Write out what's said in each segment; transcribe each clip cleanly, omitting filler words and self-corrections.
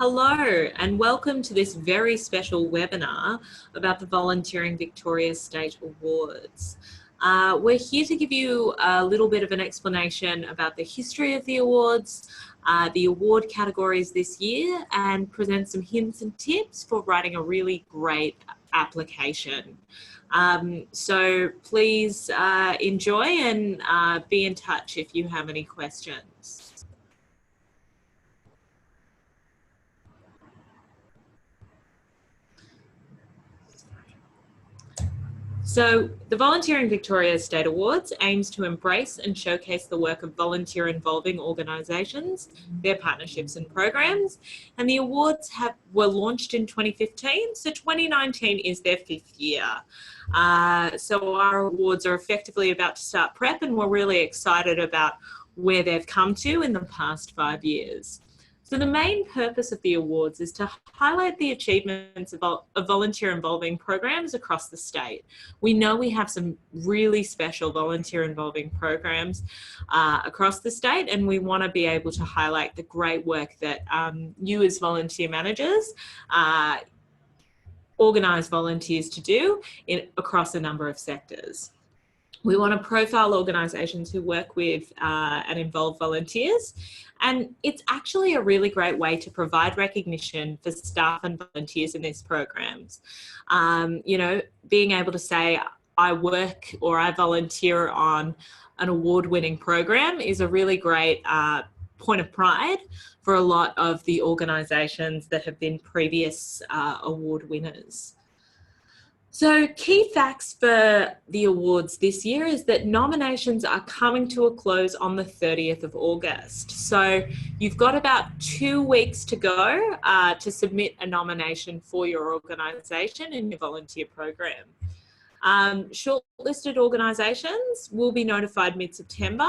Hello and welcome to this very special webinar about the Volunteering Victoria State Awards. We're here to give you a little bit of an explanation about the history of the awards, the award categories this year, and present some hints and tips for writing a really great application. So please enjoy and be in touch if you have any questions. So the Volunteering Victoria State Awards aims to embrace and showcase the work of volunteer involving organisations, their partnerships and programs, and the awards were launched in 2015, so 2019 is their 5th year. So our awards are effectively about to start prep, and we're really excited about where they've come to in the past 5 years. So the main purpose of the awards is to highlight the achievements of volunteer involving programs across the state. We know we have some really special volunteer involving programs across the state, and we want to be able to highlight the great work that you as volunteer managers organise volunteers to do across a number of sectors. We want to profile organisations who work with and involve volunteers, and it's actually a really great way to provide recognition for staff and volunteers in these programs. You know, being able to say, I work or I volunteer on an award-winning program is a really great point of pride for a lot of the organisations that have been previous award winners. So key facts for the awards this year is that nominations are coming to a close on the 30th of August. So you've got about 2 weeks to go to submit a nomination for your organisation and your volunteer program. Shortlisted organisations will be notified mid-September,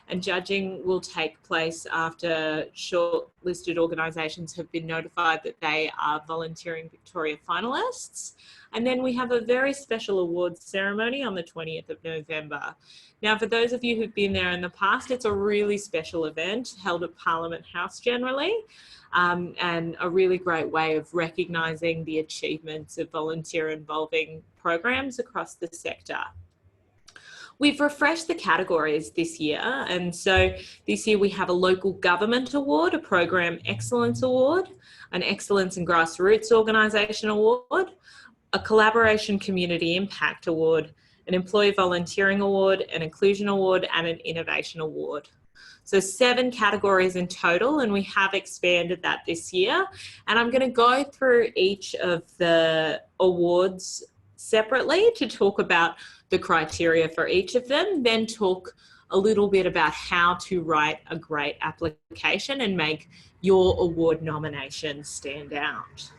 and judging will take place after shortlisted organisations have been notified that they are Volunteering Victoria finalists. And then we have a very special awards ceremony on the 20th of November. Now, for those of you who've been there in the past, it's a really special event held at Parliament House generally, and a really great way of recognising the achievements of volunteer involving programs across the sector. We've refreshed the categories this year, and so this year we have a local government award, a program excellence award, an excellence in grassroots organisation award, a collaboration community impact award, an employee volunteering award, an inclusion award, and an innovation award. So 7 categories in total, and we have expanded that this year. And I'm going to go through each of the awards separately to talk about the criteria for each of them, then talk a little bit about how to write a great application and make your award nomination stand out.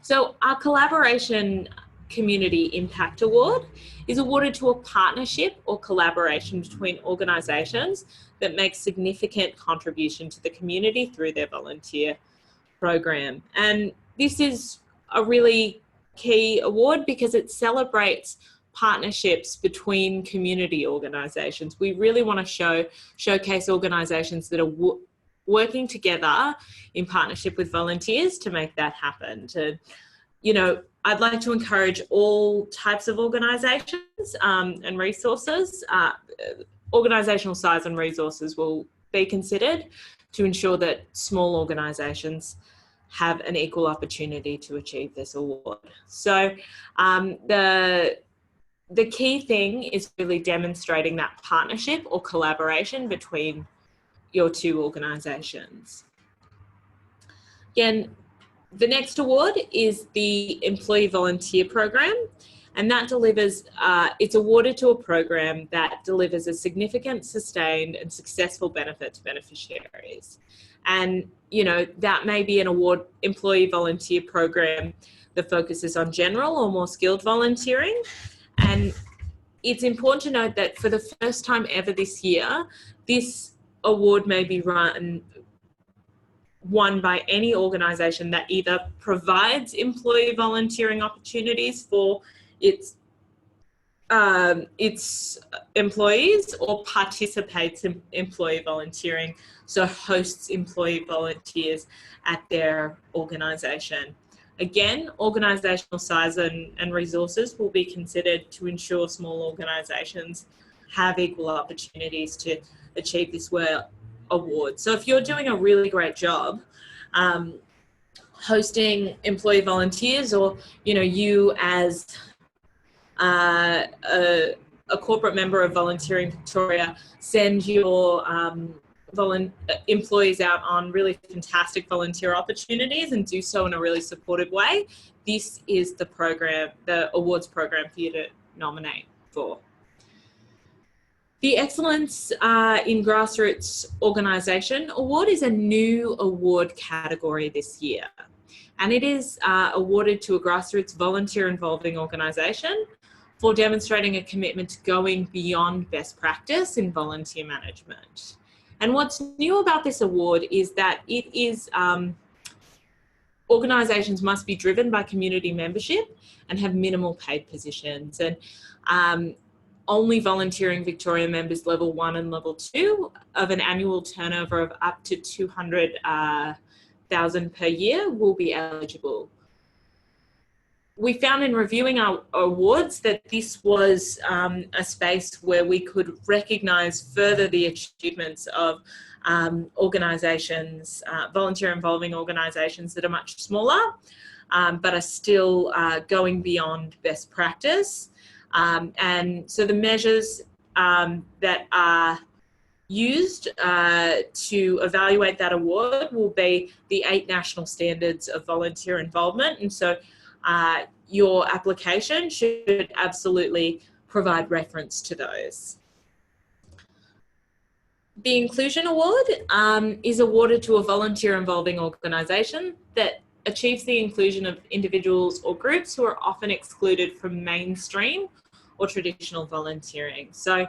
So our Collaboration Community Impact Award is awarded to a partnership or collaboration between organisations that make significant contribution to the community through their volunteer program. And this is a really key award because it celebrates partnerships between community organisations. We really want to showcase organisations that are working together in partnership with volunteers to make that happen. You know, I'd like to encourage all types of organisations and resources. Organisational size and resources will be considered to ensure that small organisations have an equal opportunity to achieve this award. So the key thing is really demonstrating that partnership or collaboration between your 2 organisations. Again, the next award is the Employee Volunteer Program, and that delivers, it's awarded to a program that delivers a significant, sustained and successful benefit to beneficiaries. And, you know, that may be an employee volunteer program that focuses on general or more skilled volunteering. And it's important to note that for the first time ever this year, this award may be won by any organisation that either provides employee volunteering opportunities for its its employees or participates in employee volunteering, so hosts employee volunteers at their organisation. Again, organisational size and resources will be considered to ensure small organisations have equal opportunities to achieve this award. So if you're doing a really great job hosting employee volunteers, or you as a corporate member of Volunteering Victoria send your employees out on really fantastic volunteer opportunities and do so in a really supportive way, this is the program, the awards program for you to nominate for. The Excellence in Grassroots Organisation Award is a new award category this year, and it is awarded to a grassroots volunteer involving organisation for demonstrating a commitment to going beyond best practice in volunteer management. And what's new about this award is that it is organisations must be driven by community membership and have minimal paid positions. And only Volunteering Victoria members level 1 and level 2 of an annual turnover of up to 200,000 per year will be eligible. We found in reviewing our awards that this was a space where we could recognise further the achievements of organisations, volunteer involving organisations that are much smaller, but are still going beyond best practice. And so the measures that are used to evaluate that award will be the 8 national standards of volunteer involvement. And so your application should absolutely provide reference to those. The Inclusion Award is awarded to a volunteer involving organisation that achieves the inclusion of individuals or groups who are often excluded from mainstream or traditional volunteering. So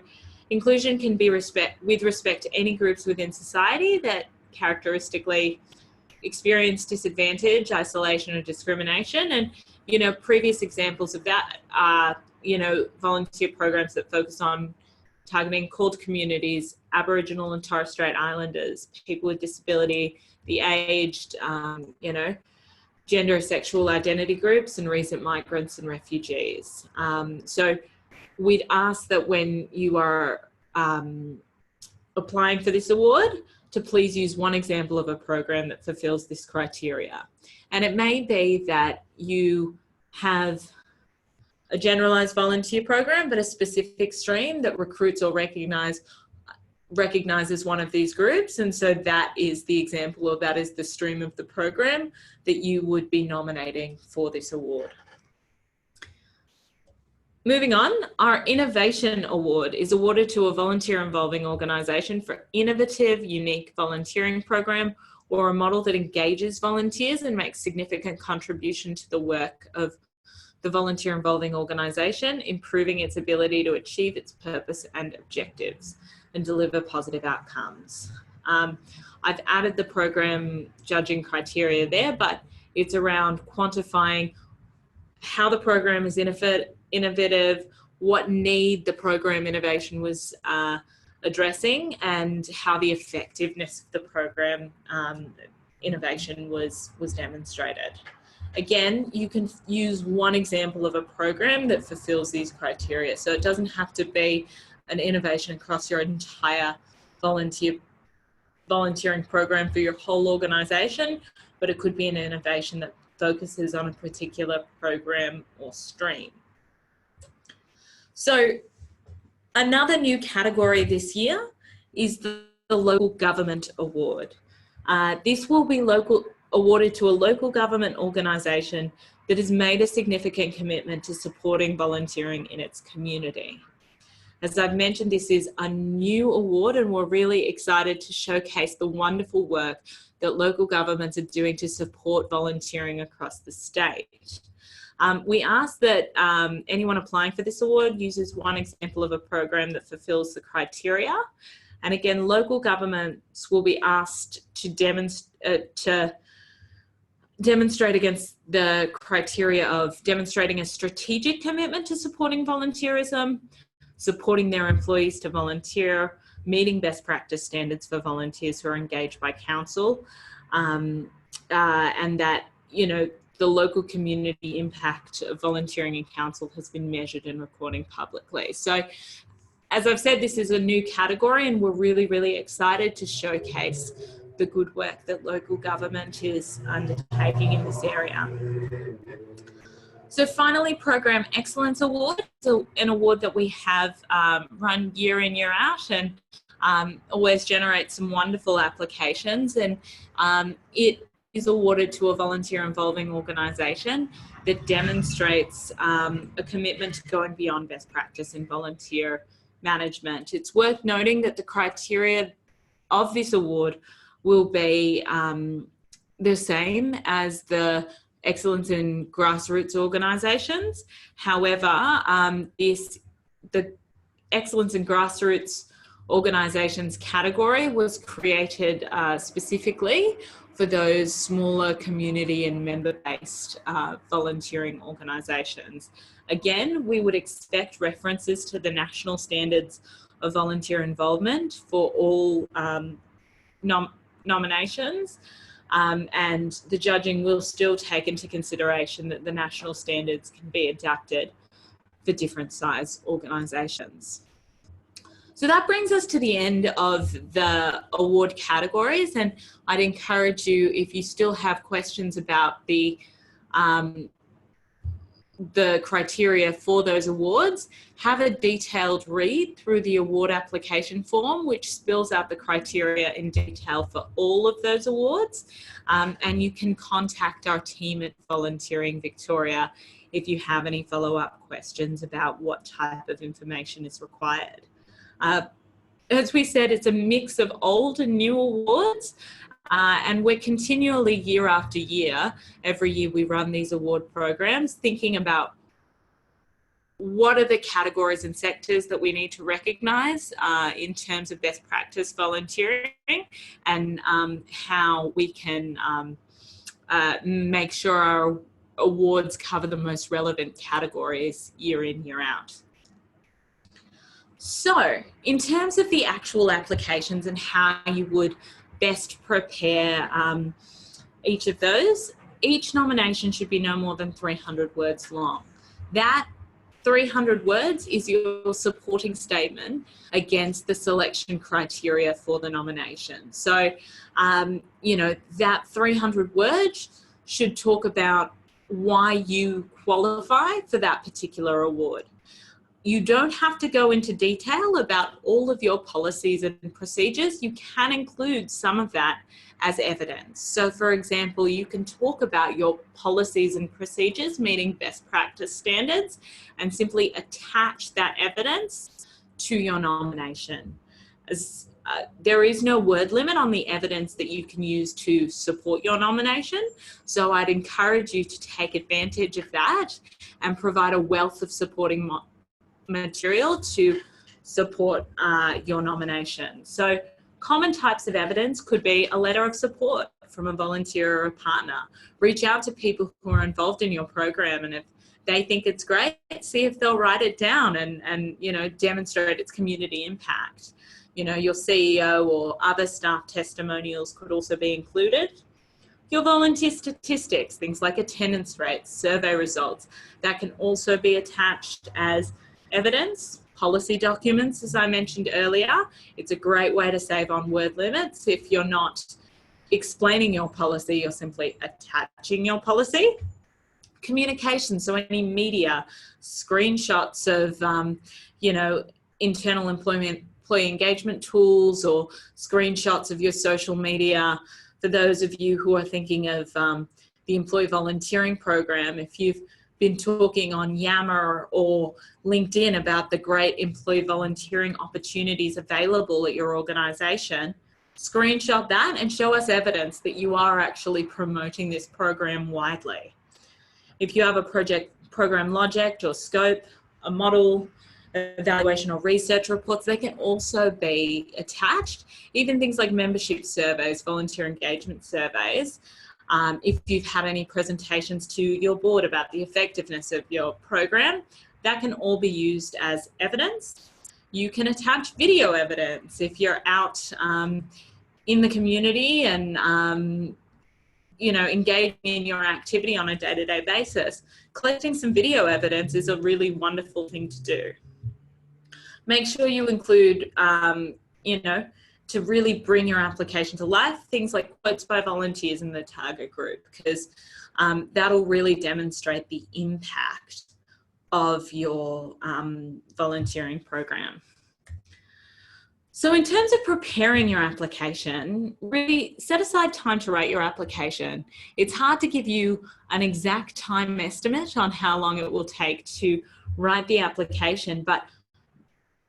inclusion can be with respect to any groups within society that characteristically experience disadvantage, isolation, or discrimination. And, previous examples of that are, volunteer programs that focus on targeting CALD communities, Aboriginal and Torres Strait Islanders, people with disability, the aged, gender, sexual identity groups, and recent migrants and refugees. So we'd ask that when you are applying for this award, to please use one example of a program that fulfills this criteria. And it may be that you have a generalised volunteer program, but a specific stream that recruits or recognises one of these groups. And so that is the example, or that is the stream of the program that you would be nominating for this award. Moving on, our Innovation Award is awarded to a volunteer involving organisation for innovative, unique volunteering program or a model that engages volunteers and makes significant contribution to the work of the volunteer involving organisation, improving its ability to achieve its purpose and objectives and deliver positive outcomes. I've added the program judging criteria there, but it's around quantifying how the program is innovative, what need the program innovation was addressing, and how the effectiveness of the program innovation was demonstrated. Again, you can use one example of a program that fulfills these criteria. So it doesn't have to be an innovation across your entire volunteering program for your whole organisation, but it could be an innovation that focuses on a particular program or stream. So another new category this year is the Local Government Award. This will be awarded to a local government organisation that has made a significant commitment to supporting volunteering in its community. As I've mentioned, this is a new award, and we're really excited to showcase the wonderful work that local governments are doing to support volunteering across the state. We ask that anyone applying for this award uses one example of a program that fulfills the criteria. And again, local governments will be asked to demonstrate against the criteria of demonstrating a strategic commitment to supporting volunteerism, supporting their employees to volunteer, meeting best practice standards for volunteers who are engaged by council, and that, the local community impact of volunteering in council has been measured and recording publicly. So, as I've said, this is a new category, and we're really, really excited to showcase the good work that local government is undertaking in this area. So finally, Program Excellence Award, so an award that we have run year in, year out, and always generates some wonderful applications. And it is awarded to a volunteer involving organisation that demonstrates a commitment to going beyond best practice in volunteer management. It's worth noting that the criteria of this award will be the same as the Excellence in Grassroots Organisations. However, the Excellence in Grassroots Organisations category was created specifically for those smaller community and member-based volunteering organisations. Again, we would expect references to the national standards of volunteer involvement for all nominations, and the judging will still take into consideration that the national standards can be adapted for different size organisations. So that brings us to the end of the award categories, and I'd encourage you, if you still have questions about the criteria for those awards, have a detailed read through the award application form, which spells out the criteria in detail for all of those awards. And you can contact our team at Volunteering Victoria if you have any follow-up questions about what type of information is required. As we said, it's a mix of old and new awards. And we're continually, year after year, every year we run these award programs, thinking about what are the categories and sectors that we need to recognise in terms of best practice volunteering, and how we can make sure our awards cover the most relevant categories year in, year out. So, in terms of the actual applications and how you would best prepare each of those, each nomination should be no more than 300 words long. That 300 words is your supporting statement against the selection criteria for the nomination. So, that 300 words should talk about why you qualify for that particular award. You don't have to go into detail about all of your policies and procedures. You can include some of that as evidence. So, for example, you can talk about your policies and procedures meeting best practice standards and simply attach that evidence to your nomination. There is no word limit on the evidence that you can use to support your nomination. So I'd encourage you to take advantage of that and provide a wealth of supporting material to support your nomination. So common types of evidence could be a letter of support from a volunteer or a partner. Reach out to people who are involved in your program, and if they think it's great, see if they'll write it down and demonstrate its community impact. Your CEO or other staff testimonials could also be included. Your volunteer statistics, things like attendance rates, survey results, that can also be attached as evidence. Policy documents, as I mentioned earlier, it's a great way to save on word limits. If you're not explaining your policy, you're simply attaching your policy. Communication, so any media, screenshots of, internal employee engagement tools, or screenshots of your social media. For those of you who are thinking of the employee volunteering program, if you've been talking on Yammer or LinkedIn about the great employee volunteering opportunities available at your organisation, screenshot that and show us evidence that you are actually promoting this program widely. If you have a program logic or scope, a model, evaluation or research reports, they can also be attached. Even things like membership surveys, volunteer engagement surveys, If you've had any presentations to your board about the effectiveness of your program, that can all be used as evidence. You can attach video evidence if you're out in the community and engaging in your activity on a day-to-day basis. Collecting some video evidence is a really wonderful thing to do. Make sure you include, to really bring your application to life, things like quotes by volunteers in the target group, because that'll really demonstrate the impact of your volunteering program. So in terms of preparing your application, really set aside time to write your application. It's hard to give you an exact time estimate on how long it will take to write the application, but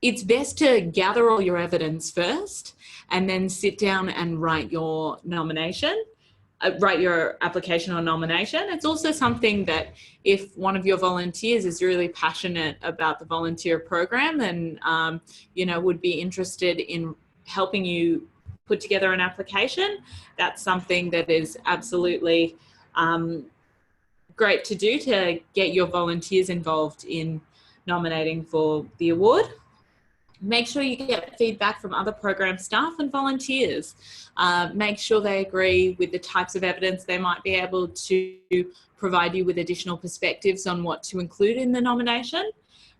it's best to gather all your evidence first and then sit down and write your nomination. Write your application or nomination. It's also something that if one of your volunteers is really passionate about the volunteer program and would be interested in helping you put together an application, that's something that is absolutely great to do to get your volunteers involved in nominating for the award. Make sure you get feedback from other program staff and volunteers. Make sure they agree with the types of evidence they might be able to provide you with additional perspectives on what to include in the nomination.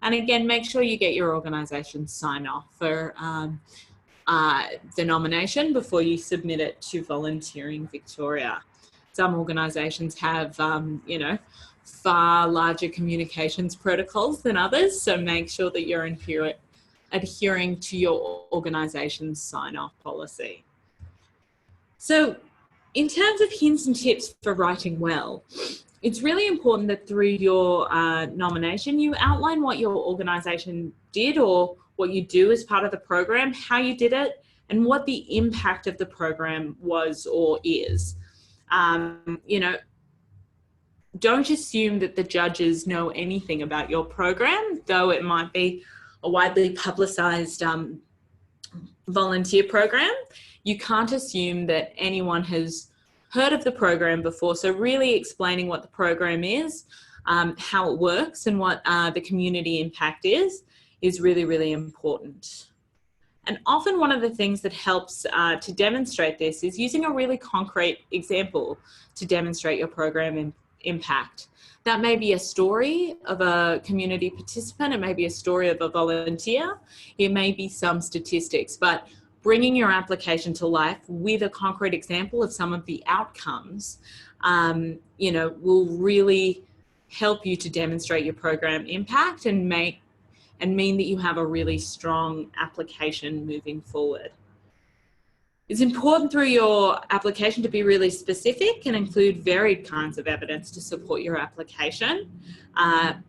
And again, make sure you get your organisation sign off for the nomination before you submit it to Volunteering Victoria. Some organisations have, far larger communications protocols than others, so make sure that you're adhering to your organisation's sign-off policy. So in terms of hints and tips for writing well, it's really important that through your nomination, you outline what your organisation did or what you do as part of the program, how you did it, and what the impact of the program was or is. Don't assume that the judges know anything about your program, though it might be a widely publicised volunteer program. You can't assume that anyone has heard of the program before. So really explaining what the program is, how it works and what the community impact is really, really important. And often one of the things that helps to demonstrate this is using a really concrete example to demonstrate your program impact. That may be a story of a community participant, it may be a story of a volunteer, it may be some statistics, but bringing your application to life with a concrete example of some of the outcomes, will really help you to demonstrate your program impact and mean that you have a really strong application moving forward. It's important through your application to be really specific and include varied kinds of evidence to support your application.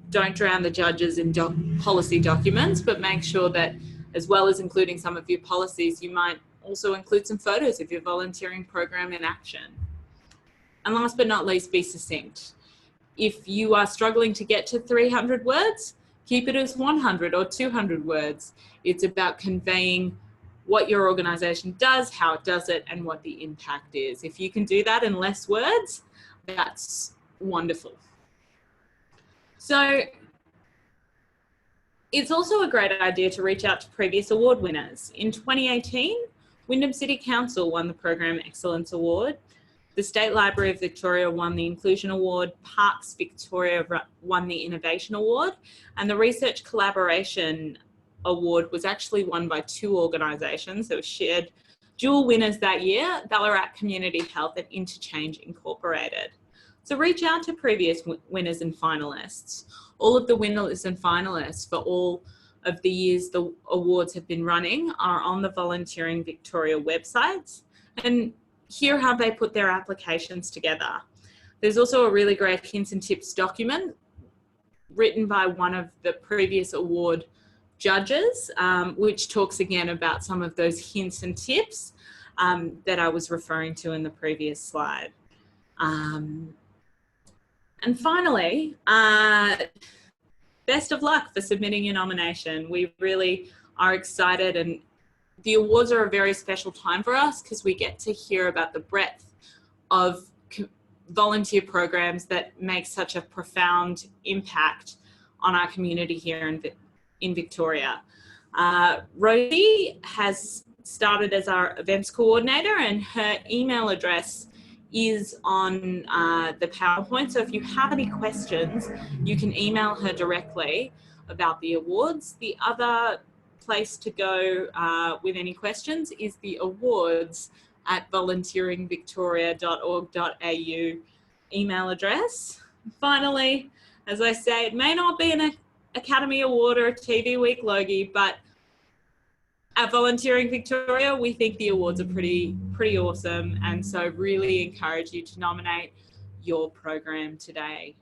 Don't drown the judges in policy documents, but make sure that as well as including some of your policies, you might also include some photos of your volunteering program in action. And last but not least, be succinct. If you are struggling to get to 300 words, keep it as 100 or 200 words. It's about conveying what your organisation does, how it does it, and what the impact is. If you can do that in less words, that's wonderful. So it's also a great idea to reach out to previous award winners. In 2018, Wyndham City Council won the Program Excellence Award. The State Library of Victoria won the Inclusion Award, Parks Victoria won the Innovation Award, and the Research Collaboration Award was actually won by two organisations that were shared dual winners that year, Ballarat Community Health and Interchange Incorporated. So reach out to previous winners and finalists. All of the winners and finalists for all of the years the awards have been running are on the Volunteering Victoria websites, and hear how they put their applications together. There's also a really great hints and tips document written by one of the previous award judges, which talks again about some of those hints and tips that I was referring to in the previous slide. And finally, best of luck for submitting your nomination. We really are excited, and the awards are a very special time for us because we get to hear about the breadth of volunteer programs that make such a profound impact on our community here in Victoria. Rosie has started as our events coordinator, and her email address is on the PowerPoint. So if you have any questions, you can email her directly about the awards. The other place to go with any questions is the awards at volunteeringvictoria.org.au email address. Finally, as I say, it may not be an Academy Award or a TV Week Logie, but at Volunteering Victoria, we think the awards are pretty awesome, and so really encourage you to nominate your program today.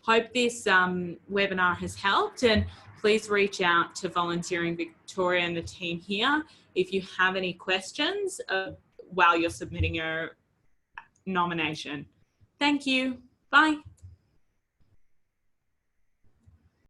Hope this webinar has helped, and please reach out to Volunteering Victoria and the team here if you have any questions while you're submitting your nomination. Thank you. Bye.